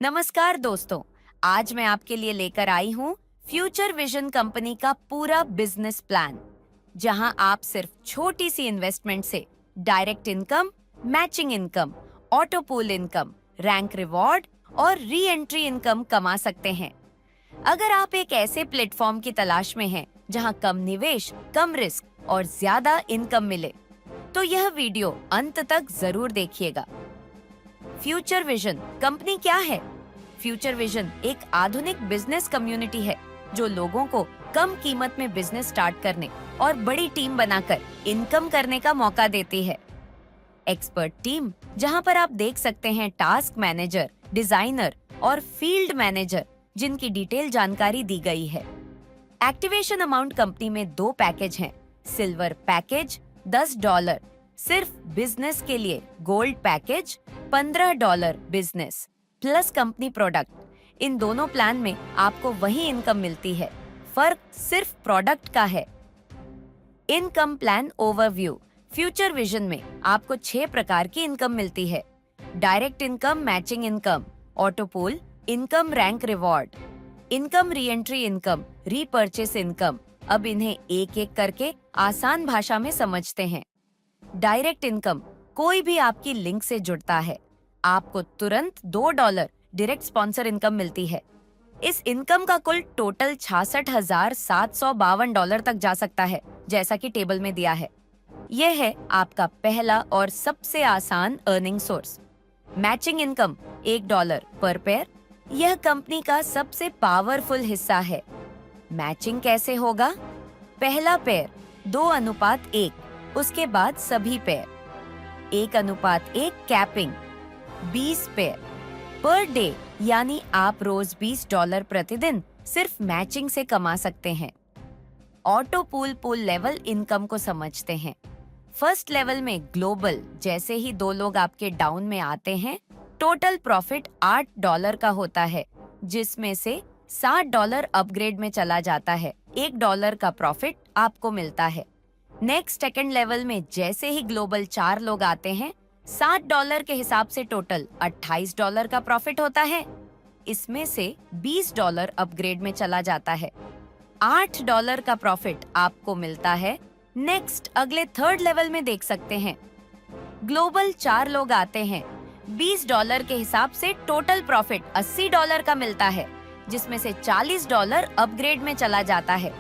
नमस्कार दोस्तों, आज मैं आपके लिए लेकर आई हूँ फ्यूचर विजन कंपनी का पूरा बिजनेस प्लान, जहां आप सिर्फ छोटी सी इन्वेस्टमेंट से direct income, matching income, auto pool income, rank reward और री एंट्री इनकम कमा सकते हैं। अगर आप एक ऐसे प्लेटफॉर्म की तलाश में हैं जहां कम निवेश, कम रिस्क और ज्यादा इनकम मिले, तो यह वीडियो अंत तक जरूर देखिएगा। फ्यूचर विजन कंपनी क्या है? फ्यूचर विजन एक आधुनिक बिजनेस कम्युनिटी है जो लोगों को कम कीमत में बिजनेस स्टार्ट करने और बड़ी टीम बनाकर इनकम करने का मौका देती है। एक्सपर्ट टीम, जहां पर आप देख सकते हैं टास्क मैनेजर, डिजाइनर और फील्ड मैनेजर, जिनकी डिटेल जानकारी दी गई है। एक्टिवेशन अमाउंट कंपनी में 2 पैकेज हैं। सिल्वर पैकेज $10 सिर्फ बिजनेस के लिए, gold package $15 business plus company product. इन दोनों प्लान में आपको वही इनकम मिलती है, फर्क सिर्फ प्रोडक्ट का है। Income plan overview. Future vision में आपको 6 प्रकार की इनकम मिलती है। Direct income, matching income, auto pool income, rank reward income, re entry income, repurchase income. अब इन्हें एक एक करके आसान भाषा में समझते हैं। डायरेक्ट इनकम, कोई भी आपकी लिंक से जुड़ता है, आपको तुरंत $2 डायरेक्ट स्पॉन्सर इनकम मिलती है। इस इनकम का कुल टोटल $66,752 तक जा सकता है, जैसा कि टेबल में दिया है। यह है आपका पहला और सबसे आसान अर्निंग सोर्स। मैचिंग इनकम $1 पर पेयर, यह कंपनी का सबसे पावरफुल हिस्सा है। मैचिंग कैसे होगा? पहला पेयर 2:1, उसके बाद सभी pair 1:1 capping, 20 pair per day, यानी आप रोज $20 प्रतिदिन सिर्फ मैचिंग से कमा सकते हैं। ऑटो पूल लेवल इनकम को समझते हैं। फर्स्ट लेवल में ग्लोबल, जैसे ही 2 लोग आपके डाउन में आते हैं, टोटल प्रॉफिट $8 का होता है, जिसमें से $60 अपग्रेड में चला जाता है। $1 का प्रॉफिट आपको मिलता है। नेक्स्ट सेकंड लेवल में जैसे ही ग्लोबल 4 लोग आते हैं, $60 के हिसाब से टोटल $28 का प्रॉफिट होता है। इसमें से $20 अपग्रेड में चला जाता है। $8 का प्रॉफिट आपको मिलता है। नेक्स्ट अगले थर्ड लेवल में देख सकते हैं, ग्लोबल 4 लोग आते हैं, $20 के हिसाब से टोटल प्रॉफिट $80 का मिलता है, जिसमें से $40 अपग्रेड में चला जाता है।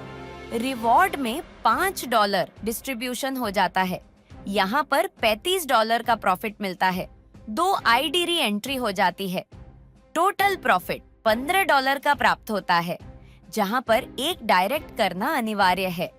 रिवॉर्ड में $5 डिस्ट्रीब्यूशन हो जाता है। यहाँ पर $35 का प्रॉफिट मिलता है। 2 आईडी री एंट्री हो जाती है। टोटल प्रॉफिट $15 का प्राप्त होता है, जहाँ पर एक डायरेक्ट करना अनिवार्य है।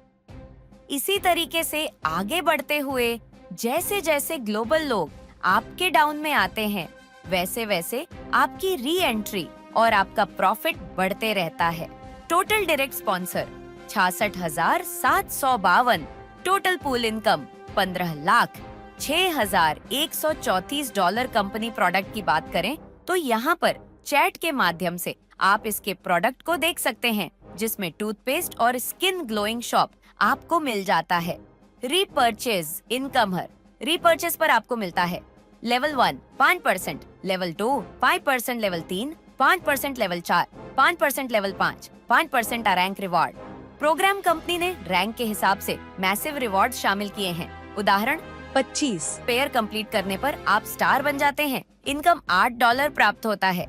इसी तरीके से आगे बढ़ते हुए जैसे जैसे ग्लोबल लोग आपके डाउन में आते हैं, वैसे वैसे आपकी री एंट्री और आपका प्रॉफिट बढ़ते रहता है। Total direct sponsor 66,752, total pool income 15,06,134 company product की बात करें तो यहाँ पर चैट के माध्यम से आप इसके प्रोडक्ट को देख सकते हैं, जिसमें टूथपेस्ट और स्किन ग्लोइंग शॉप आपको मिल जाता है। रीपर्चेज इनकम हर रीपर्चेज पर आपको मिलता है level 1 5%, level 2 5%, level 3 5%, level 4 5%, level 5 5% rank reward. Program company ने रैंक के हिसाब से मैसिव रिवॉर्ड शामिल किए हैं। उदाहरण 25 पेयर कंप्लीट करने पर आप स्टार बन जाते हैं, इनकम $8 प्राप्त होता है।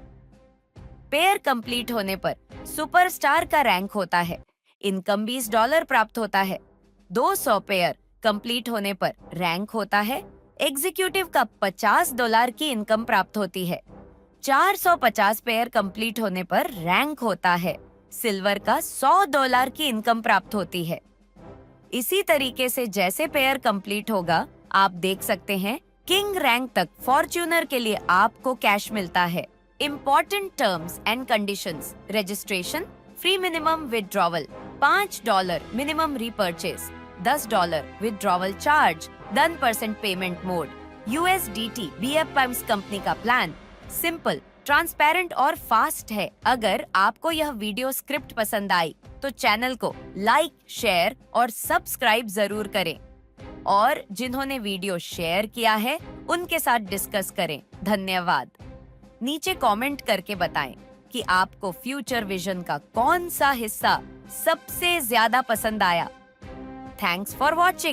पेयर कंप्लीट होने पर सुपरस्टार का रैंक होता है, इनकम $20 प्राप्त होता है। 200 पेयर कंप्लीट होने पर रैंक होता है, एग्जीक्यूटिव का $50 की इनकम प्राप्त होती है। 450 पेयर कंप्लीट होने पर रैंक होता है, सिल्वर का $100 की इनकम प्राप्त होती है। इसी तरीके से जैसे पेयर कंप्लीट होगा, आप देख सकते हैं किंग रैंक तक फॉर्च्यूनर के लिए आपको कैश मिलता है। Important terms and conditions: registration, free minimum withdrawal, $5 minimum repurchase, $10 withdrawal charge, 10% payment mode, USDT BFPAMS company का प्लान सिंपल, ट्रांसपेरेंट और फास्ट है। अगर आपको यह वीडियो स्क्रिप्ट पसंद आई तो चैनल को लाइक, शेयर और सब्सक्राइब जरूर करें, और जिन्होंने वीडियो शेयर किया है उनके साथ डिस्कस करें। धन्यवाद। नीचे कमेंट करके बताएं कि आपको फ्यूचर विजन का कौन सा हिस्सा सबसे ज्यादा पसंद आया। Thanks for watching.